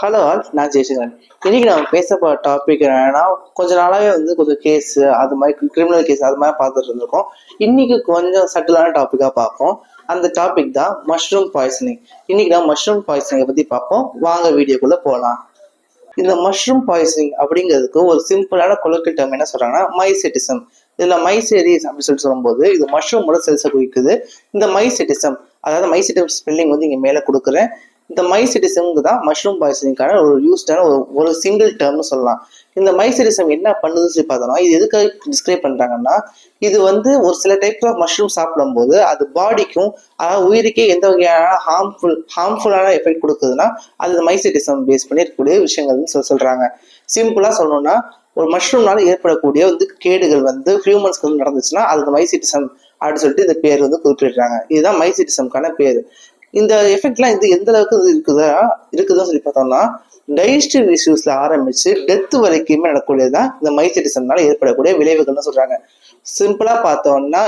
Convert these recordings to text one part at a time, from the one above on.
Hello all, நான் ஜெய்சங்கர். இன்னைக்கு நம்ம பேச போகிற டாபிக் என்னன்னா, கொஞ்ச நாளாவே கொஞ்சம் கேஸ் அது மாதிரி கிரிமினல் கேஸ் அது மாதிரி பார்த்துட்டு இருந்திருக்கோம். இன்னைக்கு கொஞ்சம் சட்டிலான டாப்பிக்காக பார்ப்போம். அந்த டாபிக் தான் மஷ்ரூம் பாய்சனிங். இன்னைக்கு நான் மஷ்ரூம் பாய்சனிங்கை பற்றி பார்ப்போம். வாங்க வீடியோக்குள்ளே போகலாம். இந்த மஷ்ரூம் பாய்சனிங் அப்படிங்கிறதுக்கு ஒரு சிம்பிளான கொலோக்கியல் டேர்ம் என்ன சொல்றாங்கன்னா மைசெட்டிசம். இதுல மைசேரிஸ் அப்படின்னு சொல்லும்போது இது மஷ்ரூமோட செல்ஸை குறிக்குது. இந்த மைசெட்டிசம், அதாவது மைசெட்டிசம் ஸ்பெல்லிங் இங்க மேல கொடுக்குறேன். இந்த மைசெட்டிசம் தான் மஷ்ரூம் பாய்சனிங்கான ஒரு யூஸ்டான ஒரு சிங்கிள் டேர்ம்னு சொல்லலாம். இந்த மைசெட்டிசம் என்ன பண்ணுதுன்னு சொல்லி பார்த்தோம்னா, இது எதுக்காக டிஸ்கிரைப் பண்றாங்கன்னா, இது ஒரு சில டைப் ஆஃப் மஷ்ரூம் சாப்பிடும்போது அது பாடிக்கும், அதாவது உயிருக்கே எந்த வகையான ஹார்ம்ஃபுல்லான எஃபெக்ட் கொடுக்குதுன்னா அது மைசெட்டிசம் பேஸ் பண்ணி இருக்கக்கூடிய விஷயங்கள்னு சொல்றாங்க. சிம்பிளா சொல்லணும்னா, ஒரு மஷ்ரூம்னால ஏற்படக்கூடிய கேடுகள் ஹியூமன்ஸ்க்கு நடந்துச்சுன்னா அது மைசெட்டிசம் அப்படின்னு சொல்லிட்டு இந்த பேர் குறிப்பிடுறாங்க. இதுதான் மைசெட்டிசம்கான பேரு. இந்த எஃபெக்ட்லாம் எந்த அளவுக்கு இருக்குதுன்னு சொல்லி பார்த்தோம்னா, டைஜஸ்டிவ் இஷ்யூஸ்ல ஆரம்பிச்சு டெத் வரைக்குமே நடக்கக்கூடியதான் இந்த மைசெட்டிசம்னால ஏற்படக்கூடிய விளைவுகள்னு சொல்றாங்க. சிம்பிளா பார்த்தோம்னா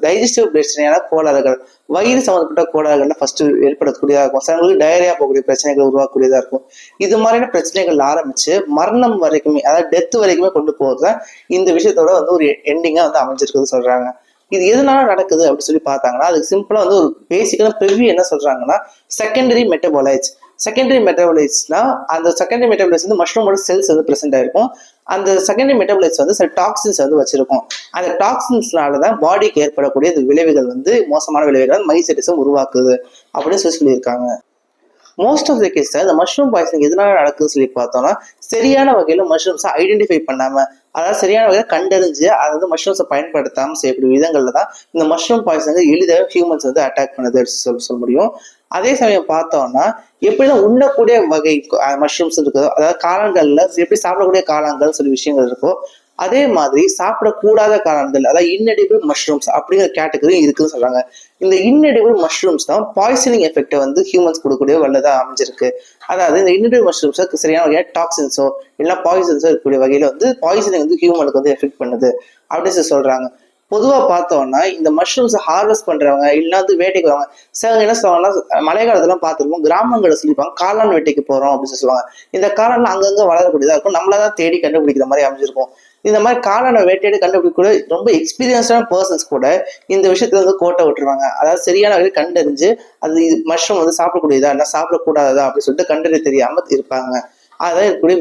டைஜஸ்டிவ் பிரச்சனையான கோளாறுகள், வயிறு சம்மந்தப்பட்ட கோளாறுகள்ல ஃபர்ஸ்ட் ஏற்படக்கூடியதா இருக்கும். சிலங்களுக்கு டயரியா போகக்கூடிய பிரச்சனைகள் உருவாக்கக்கூடியதா இருக்கும். இது மாதிரியான பிரச்சனைகள் ஆரம்பிச்சு மரணம் வரைக்குமே, அதாவது டெத் வரைக்குமே கொண்டு போறதுதான் இந்த விஷயத்தோட ஒரு எண்டிங்கா அமைஞ்சிருக்குன்னு சொல்றாங்க. இது எதனால நடக்குது அப்படின்னு சொல்லி பார்த்தாங்கன்னா, அதுக்கு சிம்பிளா ஒரு பேசிக்கான ப்ரிவ்யூ என்ன சொல்றாங்கன்னா, செகண்டரி மெட்டபாலைட்ஸ். செகண்டரி மெட்டபாலைட்ஸ்னா அந்த செகண்டரி மெட்டபாலைட்ஸ் மஷ்ரூமோட செல்ஸ் பிரசென்ட் ஆயிருக்கும். அந்த செகண்டரி மெட்டபாலைட்ஸ் சில டாக்ஸின்ஸ் வச்சிருக்கும். அந்த டாக்ஸின்ஸ்னாலதான் பாடிக்கு ஏற்படக்கூடிய இந்த விளைவுகள் மோசமான விளைவுகள் மைசெட்டிசம் உருவாக்குது அப்படின்னு சொல்லியிருக்காங்க. மோஸ்ட் ஆஃப் த கேஸ் இந்த மஷ்ரூம் பாய்சனிங் எதனால நடக்குதுன்னு சொல்லி பார்த்தோம்னா, சரியான வகையில மஷ்ரூம்ஸை ஐடென்டிஃபை பண்ணாம, அதாவது சரியான வகையில கண்டறிஞ்சு அதை மஷ்ரூம்ஸை பயன்படுத்தாம செய்யக்கூடிய விதங்கள்ல தான் இந்த மஷ்ரூம் பாய்சனிங் எளிதாக ஹியூமன்ஸ் அட்டாக் பண்ணுது சொல்ல முடியும். அதே சமயம் பார்த்தோம்னா, எப்படிதான் உண்ணக்கூடிய வகை மஷ்ரூம்ஸ் இருக்கோ, அதாவது காலங்கள்ல எப்படி சாப்பிடக்கூடிய காலங்கள் சில விஷயங்கள் இருக்கோ, அதே மாதிரி சாப்பிடக்கூடாத காலங்கள், அதாவது இன்எடிபிள் மஷ்ரூம்ஸ் அப்படிங்கிற கேட்டகரி இருக்குன்னு சொல்றாங்க. இந்த இன்எடிபிள் மஷ்ரூம்ஸ் தான் பாய்சனிங் எஃபெக்டை ஹியூமன்ஸ் கொடுக்கக்கூடிய வல்லதா அமைஞ்சிருக்கு. அதாவது இந்த இன்எடிபிள் மஷ்ரூம்ஸ் சரியான வகையான டாக்ஸின்ஸோ இல்லைன்னா பாய்சன்ஸோ இருக்கக்கூடிய வகையில பாய்சனிங் ஹியூமனுக்கு எஃபெக்ட் பண்ணுது அப்படின்னு சொல்றாங்க. பொதுவா பார்த்தோம்னா இந்த மஷ்ரூம்ஸ் ஹார்வெஸ்ட் பண்றவங்க இல்லைன்னா வேட்டைக்கு வரவங்க சில என்ன சொல்லுவாங்கன்னா, மழை காலத்துல பார்த்துருப்போம், கிராமங்களை சொல்லிப்பாங்க காளான் வேட்டைக்கு போறோம் அப்படின்னு சொல்லுவாங்க. இந்த காளான்ல அங்கங்க வளரக்கூடியதா இருக்கும், நம்மளதான் தேடி கண்டுபிடிக்கிற மாதிரி அமைஞ்சிருக்கும். இந்த மாதிரி காளானை வேட்டையாடி கண்டுபிடிக்க கூட ரொம்ப எக்ஸ்பீரியன்ஸான பர்சன்ஸ் கூட இந்த விஷயத்துல கோட்டை விட்டுருவாங்க. அதாவது சரியான வகையில் கண்டறிஞ்சு அது மஷ்ரூம் சாப்பிடக்கூடியதா இல்லை சாப்பிடக்கூடாதா அப்படின்னு சொல்லிட்டு கண்டறிய தெரியாம இருப்பாங்க. அதான் இருக்கக்கூடிய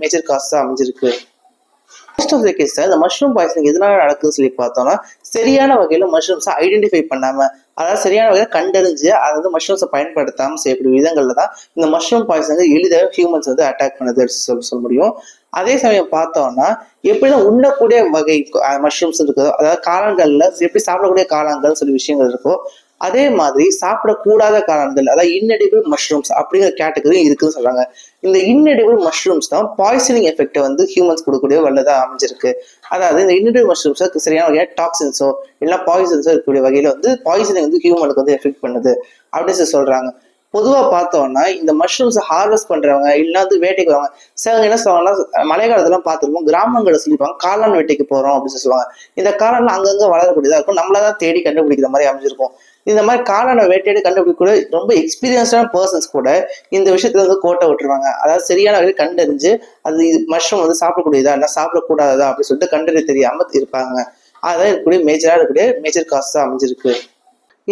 மேஜர் காசா அமைஞ்சிருக்கு. மோஸ்ட் ஆஃப் த கேஸ் இந்த மஷ்ரூம் பாய்சனிங் எதனால நடக்குதுன்னு சொல்லி பார்த்தோம்னா, சரியான வகையில மஷ்ரூம்ஸை ஐடென்டிஃபை பண்ணாம, அதாவது சரியான வகையில கண்டறிஞ்சு அதை மஷ்ரூம்ஸை பயன்படுத்தாம செய்யக்கூடிய விதங்கள்ல தான் இந்த மஷ்ரூம் பாய்சனிங் எளிதாக ஹியூமன்ஸ் அட்டாக் பண்ணுது சொல்ல முடியும். அதே சமயம் பார்த்தோம்னா, எப்படிதான் உண்ணக்கூடிய வகை மஷ்ரூம்ஸ் இருக்கோ, அதாவது காலங்கள்ல எப்படி சாப்பிடக்கூடிய காலங்கள் சில விஷயங்கள் இருக்கோ, அதே மாதிரி சாப்பிடக்கூடாத காலங்கள், அதாவது இன்எடிபிள் மஷ்ரூம்ஸ் அப்படிங்கிற கேட்டகரி இருக்குன்னு சொல்றாங்க. இந்த இன்எடிபிள் மஷ்ரூம்ஸ் தான் பாய்சனிங் எஃபெக்டை ஹியூமன்ஸ் கொடுக்கக்கூடிய வல்லதா அமைஞ்சிருக்கு. அதாவது இந்த இன்எடிபிள் மஷ்ரூம்ஸ் சரியான வகையான டாக்ஸின்ஸோ இல்லைன்னா பாய்சன்ஸோ இருக்கக்கூடிய வகையில பாய்சனிங் ஹியூமனுக்கு எஃபெக்ட் பண்ணுது அப்படின்னு சொல்றாங்க. பொதுவா பார்த்தோம்னா இந்த மஷ்ரூம்ஸ் ஹார்வெஸ்ட் பண்றவங்க இல்லைன்னா வேட்டைக்கு வரவங்க சில என்ன சொல்லுவாங்கன்னா, மழை காலத்துல பார்த்துருப்போம், கிராமங்களை சொல்லிப்பாங்க காளான் வேட்டைக்கு போறோம் அப்படின்னு சொல்லுவாங்க. இந்த காளான்ல அங்கங்க வளரக்கூடியதா இருக்கும், நம்மளதான் தேடி கண்டுபிடிக்கிற மாதிரி அமைஞ்சிருக்கும். இந்த மாதிரி காளானை வேட்டையாடி கண்டுபிடிக்க கூட ரொம்ப எக்ஸ்பீரியன்ஸான பர்சன்ஸ் கூட இந்த விஷயத்துல கோட்டை விட்டுருவாங்க. அதாவது சரியான வகையில் கண்டறிஞ்சு அது மஷ்ரூம் சாப்பிடக்கூடியதா இல்லை சாப்பிடக்கூடாதா அப்படின்னு சொல்லிட்டு கண்டறிய தெரியாம இருப்பாங்க. அதான் இருக்கக்கூடிய மேஜர் காசா அமைஞ்சிருக்கு.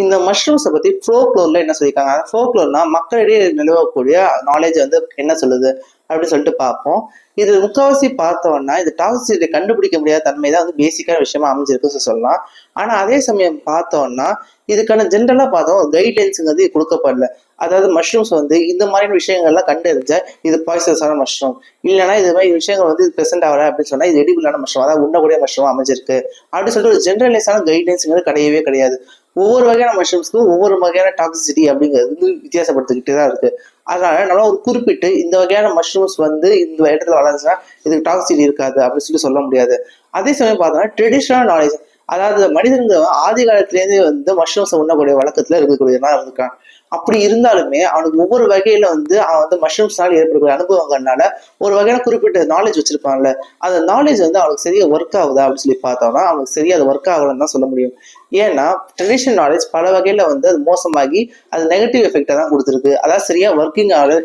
இந்த மஷ்ரூம்ஸை பத்தி ஃபோக்லோர்ல என்ன சொல்லியிருக்காங்க, ஃபோக்லோர்னா மக்களிடையே நிலவக்கூடிய நாலேஜ் என்ன சொல்லுது அப்படின்னு சொல்லிட்டு பார்ப்போம். இது முக்கால்வாசி பார்த்தோம்னா இந்த டாக்ஸிசிட்டியை கண்டுபிடிக்க முடியாத தன்மை தான் பேசிக்கான விஷயமா அமைஞ்சிருக்குன்னு சொல்லலாம். ஆனா அதே சமயம் பார்த்தோம்னா இதுக்கான ஜென்ரலா பார்த்தோம் கைட்லைன்ஸுங்கிறது கொடுக்கப்படல. அதாவது மஷ்ரூம்ஸ் இந்த மாதிரியான விஷயங்கள்லாம் கண்டறிஞ்ச இது பாய்சனஸான மஷ்ரூம், இல்லைன்னா இது மாதிரி விஷயங்கள் பிரசென்ட் ஆகல அப்படின்னு சொன்னா இது எடிபிளான மஷ்ரூம், அதாவது உண்ணக்கூடிய மஷ்ரூம் அமைஞ்சிருக்கு அப்படின்னு சொல்லிட்டு ஒரு ஜென்ரலைஸான கைட்லைன்ஸுங்கிறது கிடையவே கிடையாது. ஒவ்வொரு வகையான மஷ்ரூம்ஸ்க்கும் ஒவ்வொரு வகையான டாக்ஸிசிட்டி அப்படிங்கிறது வித்தியாசப்படுத்திக்கிட்டே தான் இருக்கு. அதனால நம்மளால ஒரு குறிப்பிட்டு இந்த வகையான மஷ்ரூம்ஸ் இந்த இடத்துல வளர்ந்துச்சுன்னா இதுக்கு டாக்ஸிசிட்டி இருக்காது அப்படின்னு சொல்ல முடியாது. அதே சமயம் பார்த்தோம்னா ட்ரெடிஷனல் நாலேஜ், அதாவது மனிதர்கள் ஆதி காலத்திலேருந்தே மஷ்ரூம்ஸை உண்ணக்கூடிய வழக்கத்துல இருக்கக்கூடியதான் இருக்கான். அப்படி இருந்தாலுமே அவனுக்கு ஒவ்வொரு வகையில அவன் மஷ்ரூம்ஸ்னால ஏற்படக்கூடிய அனுபவங்கள்னால ஒரு வகையான குறிப்பிட்ட நாலேஜ் வச்சிருப்பான்ல, அந்த நாலேஜ் அவனுக்கு சரியா ஒர்க் ஆகுதா அப்படின்னு சொல்லி பார்த்தோம்னா அவனுக்கு சரியா அது ஒர்க் ஆகலன்னு தான் சொல்ல முடியும். ஏன்னா ட்ரெடிஷனல் நாலேஜ் பல வகையில அது மோசமாகி அது நெகட்டிவ் எஃபெக்டை தான் கொடுத்துருக்கு. அதாவது சரியா ஒர்க்கிங் ஆகல,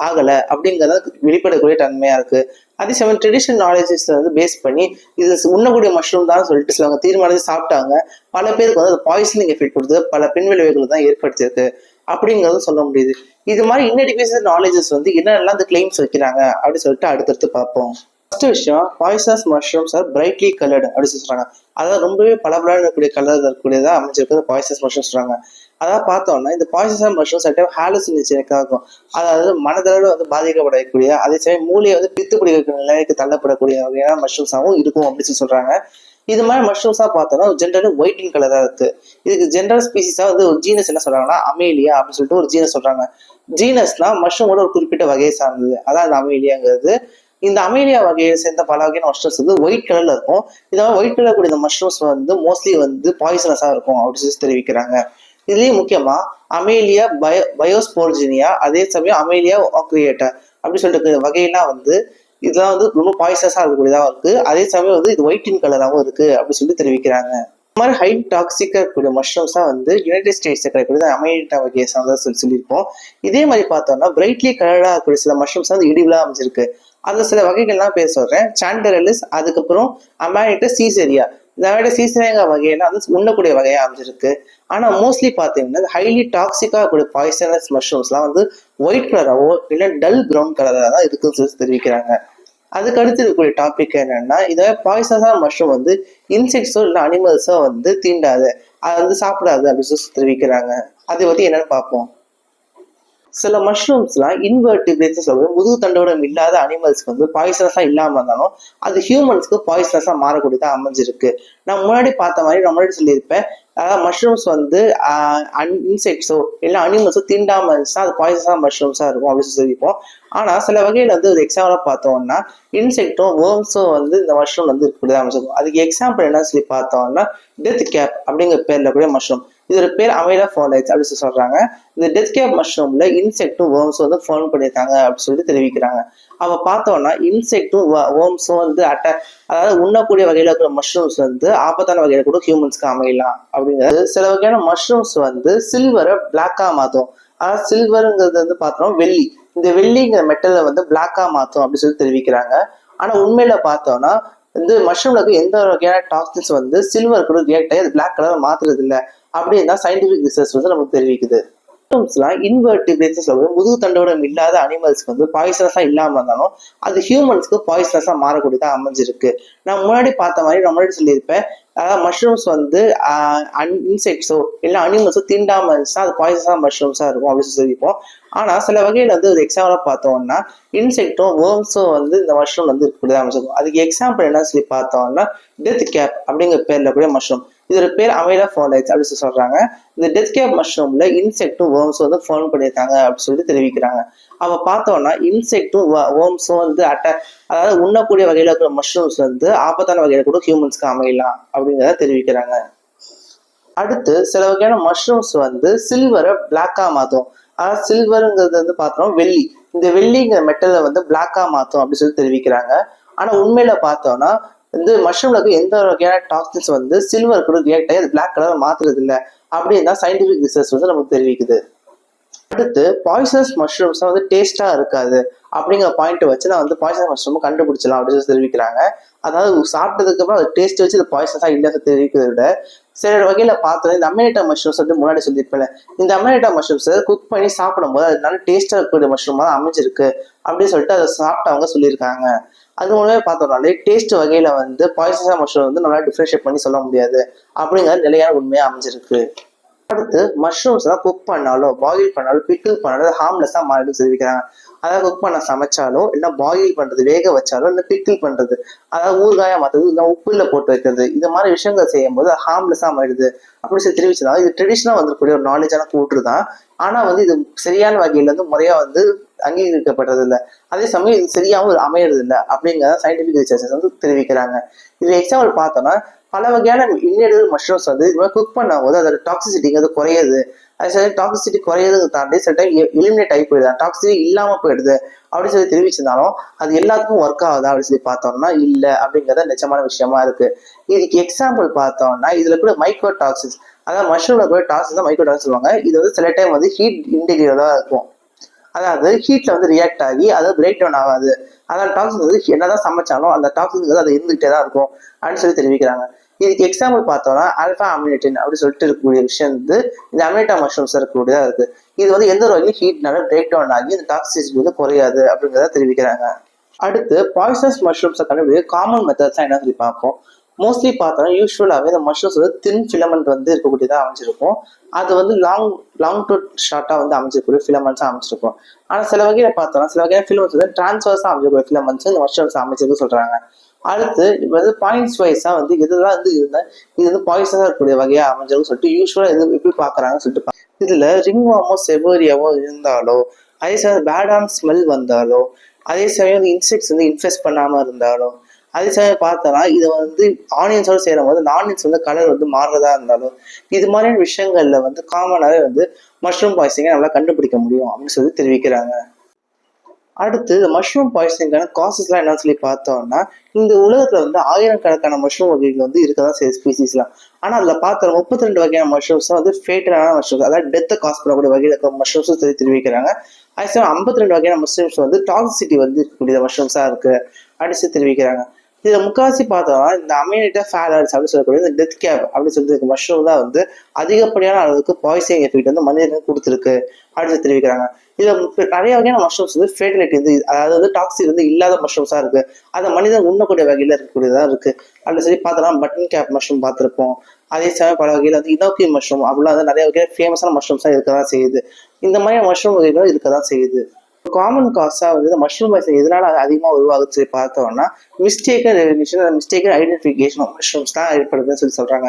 ஆகலை அப்படிங்கிறத வெளிப்படக்கூடிய தன்மையா இருக்கு. அதே சமயம் ட்ரெடிஷனல் நாலேஜஸ் வந்து பேஸ் பண்ணி இது உண்ணக்கூடிய மஷ்ரூம் தான் சொல்லிட்டு சிலவங்க தீர்மானித்து சாப்பிட்டாங்க. பல பேருக்கு வந்து அது பாய்சனிங் எஃபெக்ட் கொடுத்து பல பின் விளைவுகள் தான் ஏற்படுத்தியிருக்கு அப்படிங்கிறதும் சொல்ல முடியுது. இது மாதிரி இன்னெடுகேஷன் நாலேஜஸ் வந்து என்னெல்லாம் அந்த கிளைம்ஸ் வைக்கிறாங்க அப்படின்னு சொல்லிட்டு அடுத்தடுத்து பார்ப்போம். ஃபர்ஸ்ட் விஷயம், poisonous mushrooms are brightly coloured அப்படின்னு சொல்றாங்க. அதாவது ரொம்பவே பளபளன்னு இருக்கக்கூடிய கலர் இருக்கக்கூடியதா அமைஞ்சிருக்கு பாய்சனஸ் மஷ்ரூம் சொல்றாங்க. அதாவது பார்த்தோம்னா இந்த பாய்சனஸ் மஷ்ரூம் சட்டம் ஹாலுசினேஷனுக்காக இருக்கும். அதாவது மனதளவில் வந்து பாதிக்கப்படக்கூடிய அதே சமயம் மூளையை வந்து பித்து பிடிக்கிற நிலைக்கு தள்ளப்படக்கூடிய வகையான மஷ்ரூம்ஸாகவும் இருக்கும் அப்படின்னு சொல்றாங்க. இது மாதிரி மஷ்ரூம்ஸா பார்த்தோம்னா ஜென்ரலி ஒயிட் இன் கலரா இருக்கு. இதுக்கு ஜென்ரல் ஸ்பீசிஸா வந்து ஒரு ஜீனஸ் என்ன சொல்றாங்கன்னா அமேலியா அப்படின்னு சொல்லிட்டு ஒரு ஜீனஸ் சொல்றாங்க. ஜீனஸ்னா மஷ்ரூமோட ஒரு குறிப்பிட்ட வகையை சார்ந்தது, அதான் அந்த அமேலியாங்கிறது. இந்த அமேலியா வகையை சேர்ந்த பல வகையான மஷ்ரூம்ஸ் வந்து ஒயிட் கலர்ல இருக்கும். இதெல்லாம் ஒயிட் கலர் கூடிய இந்த மஷ்ரூம்ஸ் வந்து மோஸ்ட்லி வந்து பாய்சனஸா இருக்கும் அப்படின்னு சொல்லி தெரிவிக்கிறாங்க. இதுலயும் முக்கியமா அமேலியா பயோஸ்போர்ஜினியா, அதே சமயம் அமேலியா ஆக்ரியேட்டா அப்படி சொல்லிட்டு வகையெல்லாம் வந்து இதெல்லாம் வந்து ரொம்ப பாய்சனஸா இருக்கக்கூடியதாக இருக்கு. அதே சமயம் வந்து இது ஒயிட் இன் கலராகவும் இருக்கு அப்படின்னு சொல்லி தெரிவிக்கிறாங்க. இந்த மாதிரி ஹை டாக்ஸிக்கா இருக்கக்கூடிய மஷ்ரூம்ஸா வந்து யுனைடெட் ஸ்டேட்ஸ் கிடைக்கக்கூடிய அமெரிக்கா வகையை சார்ந்தா சொல்லியிருப்போம். இதே மாதிரி பார்த்தோம்னா பிரைட்லி கலரா இருக்கக்கூடிய சில மஷ்ரூம்ஸ் வந்து இடிவிலா அமைஞ்சிருக்கு. அதுல சில வகைகள்லாம் பேர் சொல்றேன். சாண்டரலிஸ், அதுக்கப்புறம் அமானிட்டஸ் சீசரியா. இந்த மாதிரி சீசரியா வகையெல்லாம் வந்து உண்ணக்கூடிய வகையா அமைஞ்சிருக்கு. ஆனா மோஸ்ட்லி பாத்தீங்கன்னா ஹைலி டாக்ஸிக்கா இருக்கக்கூடிய பாய்சனஸ் மஷ்ரூம்ஸ்லாம் வந்து ஒயிட் கலராவோ இல்லை டல் ப்ரௌன் கலரா தான் இருக்குன்னு சொல்லி தெரிவிக்கிறாங்க. அதுக்கு அடுத்து இருக்கக்கூடிய டாபிக் என்னன்னா, இதை பாய்சனஸான மஷ்ரூம் வந்து இன்செக்ட்ஸோ இல்லை அனிமல்ஸோ வந்து தீண்டாது, அதை வந்து சாப்பிடாது அப்படின்னு சொல்லி தெரிவிக்கிறாங்க. அதை பத்தி என்னன்னு பார்ப்போம். சில மஷ்ரூம்ஸ்லாம் இன்வெர்டிபிரேட்ஸ் சொல்லுவோம். முதுகு தண்டோடம் இல்லாத அனிமல்ஸ்க்கு வந்து பாய்சனஸா இல்லாம இருந்தாலும் அது ஹியூமன்ஸ்க்கு பாய்சனஸா மாறக்கூடியதா அமைஞ்சிருக்கு. நான் முன்னாடி பார்த்த மாதிரி நான் முன்னாடி சொல்லியிருப்பேன். அதாவது மஷ்ரூம்ஸ் வந்து இன்செக்ட்ஸோ இல்லை அனிமல்ஸோ தீண்டாம இருந்துச்சுன்னா அது பாய்சனஸா மஷ்ரூம்ஸா இருக்கும் அப்படின்னு சொல்லியிருப்போம். ஆனா சில வகையில வந்து ஒரு எக்ஸாம்பிளா பார்த்தோம்னா இன்செக்டும் வேர்ம்ஸும் வந்து இந்த மஷ்ரூம் வந்து இருக்கக்கூடியதா அமைச்சிருக்கும். அதுக்கு எக்ஸாம்பிள் என்ன சொல்லி பார்த்தோம்னா டெத் கேப் அப்படிங்கிற பேர்ல கூடிய மஷ்ரூம். இதோட பேர் அமைலா ஃபாலைட்ஸ் அப்படின்னு சொல்றாங்க. இந்த டெத் கேப் மஷ்ரூம்ல இன்செக்டும் வேர்ம்ஸும் வந்து ஃபார்ம் பண்ணியிருக்காங்க அப்படின்னு சொல்லிட்டு தெரிவிக்கிறாங்க. அவ பார்த்தோம்னா இன்செக்டும் வேர்ம்ஸும் வந்து அதாவது உண்ணக்கூடிய வகையில இருக்கிற மஷ்ரூம்ஸ் வந்து ஆபத்தான வகையில கூட ஹியூமன்ஸ்க்கு அமையலாம் அப்படிங்கிறது. சில வகையான மஷ்ரூம்ஸ் வந்து சில்வரை பிளாக்கா மாத்தும். அதாவது சில்வருங்கிறது வந்து பார்த்தோம்னா வெள்ளி. இந்த வெள்ளிங்கிற மெட்டலை வந்து பிளாக்கா மாத்தும் அப்படின்னு சொல்லி தெரிவிக்கிறாங்க. ஆனா உண்மையில பார்த்தோம்னா வந்து மஷ்ரூம்ல எந்த வகையான டாக்ஸின்ஸ் வந்து சில்வர் கூட ரியாக்ட் ஆகி அது பிளாக் கலர் மாத்துறது இல்லை அப்படின்னு தான் சயின்டிபிக் ரிசர்ச் வந்து நமக்கு தெரிவிக்குது. இன்வெர்டிபிரேட்ஸ் முதுகு தண்டோடம் இல்லாத அனிமல்ஸ்க்கு வந்து பாய்சனஸா இல்லாம இருந்தாலும் அது ஹியூமன்ஸ்க்கு பாய்சனஸா மாறக்கூடியதா அமைஞ்சிருக்கு. நான் முன்னாடி பார்த்த மாதிரி நான் முன்னாடி சொல்லியிருப்பேன். அதாவது மஷ்ரூம்ஸ் வந்து இன்செக்ட்ஸோ இல்லை அனிமல்ஸோ தீண்டாம இருந்துச்சுன்னா அது பாய்சனஸா மஷ்ரூம்ஸா இருக்கும் அப்படின்னு சொல்லியிருப்போம். ஆனா சில வகையில வந்து ஒரு எக்ஸாம்பிளா பார்த்தோம்னா இன்செக்டும் வேர்ம்ஸும் வந்து இந்த மஷ்ரூம் வந்து இருக்கக்கூடியதா அமைஞ்சிருக்கும். அதுக்கு எக்ஸாம்பிள் என்ன சொல்லி பார்த்தோம்னா டெத் கேப் அப்படிங்கிற பேர்ல கூடிய மஷ்ரூம். இதோட பேர் அமைலா ஃபாலைட்ஸ் அப்படின்னு சொல்றாங்க. இந்த டெத் கேப் மஷ்ரூம்ல இன்செக்டும் வேர்ம்ஸும் வந்து ஃபார்ம் பண்ணியிருக்காங்க அப்படின்னு சொல்லிட்டு தெரிவிக்கிறாங்க. அவ பார்த்தோம்னா இன்செக்டும் வேர்ம்ஸும் வந்து அதாவது உண்ணக்கூடிய வகையில இருக்கிற மஷ்ரூம்ஸ் வந்து ஆபத்தான வகையில கூட ஹியூமன்ஸ்க்கு அமையலாம் அப்படிங்கிறத தெரிவிக்கிறாங்க. அடுத்து சில வகையான மஷ்ரூம்ஸ் வந்து சில்வரை பிளாக்கா மாத்தும். அதாவது சில்வருங்கிறது வந்து பார்த்தோம்னா வெள்ளி. இந்த வெள்ளிங்கிற மெட்டலை வந்து பிளாக்கா மாத்தும் அப்படின்னு சொல்லி தெரிவிக்கிறாங்க. ஆனா உண்மையில பார்த்தோம்னா இந்த மஷ்ரூம்ல எந்த வகையான டாக்ஸின்ஸ் வந்து சில்வர் கூட ரியாக்ட் ஆகி அது பிளாக் கலர் மாத்துறது இல்லை அப்படின்னு தான் சயின்டிபிக் ரிசர்ச் வந்து நமக்கு தெரிவிக்குது. அடுத்து பாய்சனஸ் மஷ்ரூம்ஸ் வந்து டேஸ்டா இருக்காது அப்படிங்கிற பாயிண்ட் வச்சு நான் வந்து பாய்சனஸ் மஷ்ரூம் கண்டுபிடிச்சலாம் அப்படின்னு தெரிவிக்கிறாங்க. அதாவது சாப்பிட்டதுக்கு அப்புறம் அது டேஸ்ட் வச்சு இது பாய்சனஸா இல்லைன்னு தெரிவிக்கிறத விட சில வகையில பார்த்தோம். இந்த அமெரிட்டா மஷ்ரூம்ஸ் வந்து முன்னாடி சொல்லியிருப்பேன். இந்த அமெரிட்டா மஷ்ரூம்ஸ் குக் பண்ணி சாப்பிடும்போது அது நல்ல டேஸ்டா இருக்கக்கூடிய மஷ்ரூமா தான் அமைஞ்சிருக்கு அப்படின்னு சொல்லிட்டு அதை சாப்பிட்டவங்க சொல்லியிருக்காங்க. அது மூலமே பார்த்தோம்னாலே டேஸ்ட் வகையில வந்து பாய்சனஸா மஷ்ரூம் வந்து நல்லா டிஃபரன்ஷியேட் பண்ணி சொல்ல முடியாது அப்படிங்கிற நிலையான உண்மையா அமைஞ்சிருக்கு. அடுத்து மஷ்ரூம்ஸ் எல்லாம் குக் பண்ணாலும் பாயில் பண்ணாலும் பிக்கிள் பண்ணாலும் ஹார்ம்லெஸ்ஸா மாறிடும் தெரிவிக்கிறாங்க. அதாவது குக் பண்ண சமைச்சாலோ இல்லை பாயில் பண்றது வேக வச்சாலோ இல்லை பிக்கிள் பண்றது அதாவது ஊறுகாயா மாத்துறது இல்லை உப்புல போட்டு வைக்கிறது இந்த மாதிரி விஷயங்கள் செய்யும் போது ஹார்ம்லெஸ்ஸா மாறிடுது அப்படின்னு சொல்லி தெரிவிச்சதா. இது ட்ரெடிஷனலா வந்துக்கூடிய ஒரு நாலேஜான கூற்று தான். ஆனா வந்து இது சரியான வகையில இருந்து முறையா வந்து அங்கீகரிக்கப்பட்டது இல்லை. அதே சமயம் இது சரியாகவும் அமையறது இல்லை அப்படிங்கிறத சயின்டிபிக் ரிசர்ச்சர்ஸ் வந்து தெரிவிக்கிறாங்க. இது எக்ஸாம்பிள் பார்த்தோம்னா பல வகையான இன்னெடிபிள் மஷ்ரூம்ஸ் வந்து இது மாதிரி குக் பண்ணும் போது அதோட டாக்ஸிசிட்டிங்கிறது குறையுது. அது சரி டாக்ஸிசிட்டி குறையறதை தாண்டி சில டைம் எலிமினேட் ஆகி போயிடுது, டாக்ஸிசிட்டி இல்லாம போயிடுது அப்படின்னு சொல்லி தெரிவிச்சிருந்தாலும் அது எல்லாத்துக்கும் ஒர்க் ஆகுதா அப்படின்னு சொல்லி பார்த்தோம்னா இல்லை அப்படிங்கிறத நிச்சயமான விஷயமா இருக்கு. இதுக்கு எக்ஸாம்பிள் பார்த்தோம்னா இதுல கூட மைக்ரோ டாக்ஸின்ஸ், அதாவது மஷ்ரூம்ல கூட டாக்ஸின்ஸ் தான் மைக்ரோ டாக்ஸின்ஸ் சொல்லுவாங்க. இது வந்து சில டைம் வந்து ஹீட் இன்டிகிரேட்டடா இருக்கும். அதாவது ஹீட்ல வந்து ரியாக்ட் ஆகி அது பிரேக் டவுன் ஆகாது. அதாவது டாக்ஸின் வந்து என்னதான் சமைச்சாலும் அந்த டாக்ஸின் அது இருந்துகிட்டே தான் இருக்கும் அப்படின்னு சொல்லி தெரிவிக்கிறாங்க. இதுக்கு எக்ஸாம்பிள் பார்த்தோம்னா ஆல்பா அமினேட்டின் அப்படின்னு சொல்லிட்டு இருக்கக்கூடிய விஷயம் வந்து இந்த அமினேட்டா மஷ்ரூம்ஸ் இருக்கக்கூடியதா இருக்கு. இது வந்து எந்த ஒரு வகையும் ஹீட்னால பிரேக் டவுன் ஆகி இந்த டாக்ஸிசிட்டி வந்து குறையாது அப்படிங்கிறத தெரிவிக்கிறாங்க. அடுத்து பாய்சனஸ் மஷ்ரூம்ஸை கண்டுபிடிக்க காமன் மெத்தட்ஸ் என்ன சொல்லி பார்ப்போம். மோஸ்ட்லி பார்த்தோம்னா யூஸ்வலாகவே இந்த மஷ்ரூம்ஸ் வந்து தின் ஃபிலமெண்ட் வந்து இருக்கக்கூடியதாக அமைஞ்சிருக்கும். அது வந்து லாங் டு ஷார்ட்டாக வந்து அமைஞ்சிருக்கூடிய ஃபிலமெண்ட்ஸாக அமைச்சிருக்கும். ஆனால் சில வகையில் பார்த்தோம்னா சில வகையான ஃபிலமெண்ட்ஸ் வந்து டிரான்ஸ்வர்ஸாக அமைஞ்சிருக்கிற ஃபிலமெண்ட்ஸ் இந்த மஷ்ரூம்ஸ் அமைச்சிருக்கு சொல்கிறாங்க. அடுத்து இப்போ வந்து பாயிண்ட்ஸ் வைஸாக வந்து இதெல்லாம் வந்து இருந்தால் இது வந்து பாய்சனாக இருக்கக்கூடிய வகையாக அமைஞ்சிருக்குன்னு சொல்லிட்டு யூஸ்வலாக இது எப்படி பார்க்குறாங்கன்னு சொல்லிட்டு இதில் ரிங்வாமோ செபோரியாவோ இருந்தாலோ, அதே சமயம் பேடான ஸ்மெல் வந்தாலோ, அதே சமயம் வந்து இன்செக்ட்ஸ் வந்து இன்ஃபெஸ்ட் பண்ணாமல் இருந்தாலோ, அதே சமயம் பார்த்தோன்னா இதை வந்து ஆனியன்ஸோட சேரும் போது ஆனியன்ஸ் வந்து கலர் வந்து மாறுறதா இருந்தாலும் இது மாதிரியான விஷயங்கள்ல வந்து காமனாகவே வந்து மஷ்ரூம் பாய்சனிங்கை நம்மளால் கண்டுபிடிக்க முடியும் அப்படின்னு சொல்லி தெரிவிக்கிறாங்க. அடுத்து இந்த மஷ்ரூம் பாய்சனிங்கான காசஸ்லாம் என்னன்னு சொல்லி பார்த்தோம்னா இந்த உலகத்துல வந்து ஆயிரக்கணக்கான மஷ்ரூம் வகைகள் வந்து இருக்கதான் செய்யுது ஸ்பீசிஸ்லாம். ஆனால் அதில் பார்த்தோம் 32 வகையான மஷ்ரூம்ஸ் வந்து ஃபேட்டலான மஷ்ரூம்ஸ், அதாவது டெத்தை காஸ் பண்ணக்கூடிய வகையில் இருக்கிற மஷ்ரூம்ஸும் தெரிவிக்கிறாங்க. அதே 52 வகையான மஷ்ரூம்ஸ் வந்து டாக்ஸிசிட்டி வந்து இருக்கக்கூடிய மஷ்ரூம்ஸாக இருக்கு அப்படின்னு சொல்லி தெரிவிக்கிறாங்க. இதுல முக்காசி பார்த்தோம்னா இந்த அமினேட்டா ஃபேலர்ஸ் அப்படின்னு சொல்லக்கூடிய இந்த டெத் கேப் அப்படின்னு சொல்லிட்டு மஷ்ரூம் தான் வந்து அதிகப்படியான அளவுக்கு பாய்சனிங் எஃபெக்ட் வந்து மனிதனுக்கு கொடுத்துருக்கு அப்படின்னு தெரிவிக்கிறாங்க. இதுல நிறைய வகையான மஷ்ரூம்ஸ் வந்து ஃபேட்டலிட்டி வந்து அதாவது வந்து டாக்ஸிக் வந்து இல்லாத மஷ்ரூம்ஸா இருக்கு. அதை மனிதன் உண்ணக்கூடிய வகையில இருக்கக்கூடியதா இருக்கு அப்படின்னு சொல்லி பார்த்தோம்னா பட்டன் கேப் மஷ்ரூம் பார்த்துருப்போம். அதே சமயம் பல வகையில வந்து இனோக்கி மஷ்ரூம் அப்படிலாம் வந்து நிறைய வகையான ஃபேமஸான மஷ்ரூம்ஸா இருக்கதான் செய்யுது. இந்த மாதிரி மஷ்ரூம் வகைகளும் இருக்கதான் செய்யுது. காமன் காஸா வந்து மஷ்ரூம் பாய்சன் எதனால அதிகமாக உருவாகுது சொல்லி பார்த்தோம்னா mistaken recognition, mistaken identification of mushrooms தான் ஏற்படுதுன்னு சொல்லி சொல்றாங்க.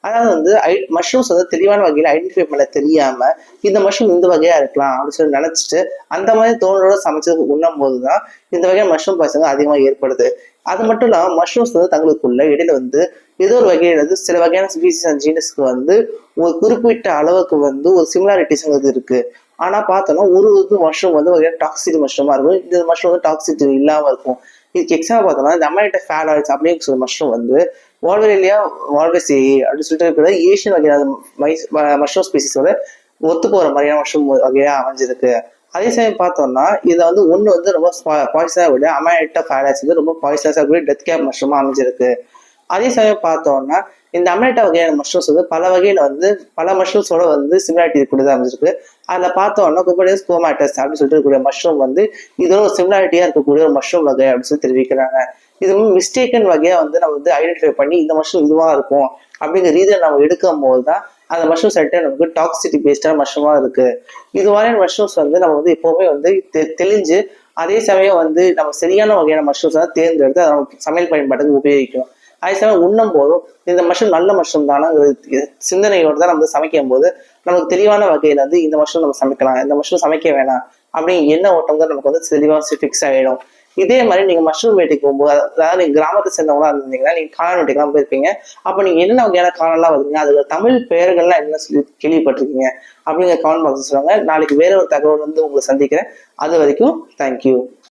அதாவது வந்து மஷ்ரூம்ஸ் வந்து தெளிவான வகையில் ஐடென்டிஃபை பண்ண தெரியாம இந்த மஷ்ரூம் இந்த வகையா இருக்கலாம் அப்படின்னு சொல்லி நினைச்சிட்டு அந்த மாதிரி தோணோட சமைச்சு உண்ணும் போதுதான் இந்த வகையான மஷ்ரூம் பாய்சன் அதிகமாக ஏற்படுது. அது மட்டும் இல்லாமல் மஷ்ரூம்ஸ் வந்து தங்களுக்குள்ள இடையில வந்து ஏதோ ஒரு வகையில வந்து சில வகையான ஸ்பீசிஸ் அண்ட் ஜீனஸ்க்கு வந்து ஒரு குறிப்பிட்ட அளவுக்கு வந்து ஒரு சிமிலாரிட்டிஸ் இருக்கு. ஆனா பார்த்தோம்னா ஒரு மஷ்ரூம் வந்து வகையான டாக்ஸிக் மஷ்ரூமா இருக்கும், இந்த மஷ்ரூம் வந்து டாக்ஸிக் இல்லாம இருக்கும். இதுக்கு எக்ஸாம்பிள் பார்த்தோம்னா இந்த அமெரிக்கா ஃபேலாய்ட்ஸ் அப்படின்னு சொல்ற மஷ்ரூம் வந்து வால்வெரிலியா வால்வெசியி அப்படின்னு சொல்லிட்டு இருக்கிற ஏஷியன் வகையான மஷ்ரூம் ஸ்பீசிஸோட ஒத்து போற மாதிரியான மஷ்ரூம் வகையா அமைஞ்சிருக்கு. அதே சமயம் பார்த்தோம்னா இதை வந்து ஒன்று வந்து ரொம்ப பாய்சனாக விட அமெரிக்கா ஃபேலாய்ட்ஸ் வந்து ரொம்ப பாய்சனஸாக கூட டெத் கேப் மஷ்ரூமா அமைஞ்சிருக்கு. அதே சமயம் பார்த்தோம்னா இந்த அமெரிக்கா வகையான மஷ்ரூம்ஸ் வந்து பல வகையில வந்து பல மஷ்ரூம்ஸோட வந்து சிமிலாரிட்டி இருக்கக்கூடியதாக அமைஞ்சிருக்கு. அதில் பார்த்தோம்னா குபோடியஸ் கோமாட்டஸ் அப்படின்னு சொல்லிட்டு இருக்கக்கூடிய மஷ்ரூம் வந்து இதோட ஒரு சிமிலாரிட்டியா இருக்கக்கூடிய ஒரு மஷ்ரூம் வகை அப்படின்னு சொல்லி தெரிவிக்கிறாங்க. இது மிஸ்டேக்கன் வகையா வந்து நம்ம வந்து ஐடென்டிஃபை பண்ணி இந்த மஷ்ரூம் இதுவா இருக்கும் அப்படிங்கிற ரீதியை நம்ம எடுக்கும் போது தான் அந்த மஷ்ரூம் சைட்டை நமக்கு டாக்ஸிட்டி பேஸ்டான மஷ்ரூமா இருக்கு. இது மாதிரியான மஷ்ரூம்ஸ் வந்து நம்ம வந்து எப்பவுமே வந்து தெளிஞ்சு அதே சமயம் வந்து நம்ம சரியான வகையான மஷ்ரூம்ஸ் தான் தேர்ந்தெடுத்து அதை நம்ம சமையல் பயன்பாட்டுக்கு உபயோகிக்கணும். அதே சமயம் உண்ணும் போதும் இந்த மஷ்ரூம் நல்ல மஷ்ரூம் தானே சிந்தனையோடு தான் நம்ம சமைக்கும் போது நமக்கு தெளிவான வகையில வந்து இந்த மஷ்ரூம் நம்ம சமைக்கலாம், இந்த மஷ்ரூம் சமைக்க வேணாம் அப்படின்னு என்ன ஓட்டம் தான் நமக்கு வந்து தெளிவாக ஃபிக்ஸ் ஆகிடும். இதே மாதிரி நீங்க மஷ்ரூம் வேட்டைக்கு போகும்போது அதாவது நீங்க கிராமத்தை சேர்ந்தவங்களா இருந்தீங்கன்னா நீங்க காளான் வேட்டைக்கெல்லாம் போயிருப்பீங்க. அப்ப நீங்க என்ன வகையான காளான்லாம் வருவீங்க, அதுக்கு தமிழ் பெயர்கள்லாம் என்ன சொல்லி கேள்விப்பட்டிருக்கீங்க அப்படிங்கிற கமெண்ட் பாக்ஸ் சொல்லுவாங்க. நாளைக்கு வேற ஒரு தகவல் வந்து உங்களை சந்திக்கிறேன். அது வரைக்கும் தேங்க்யூ.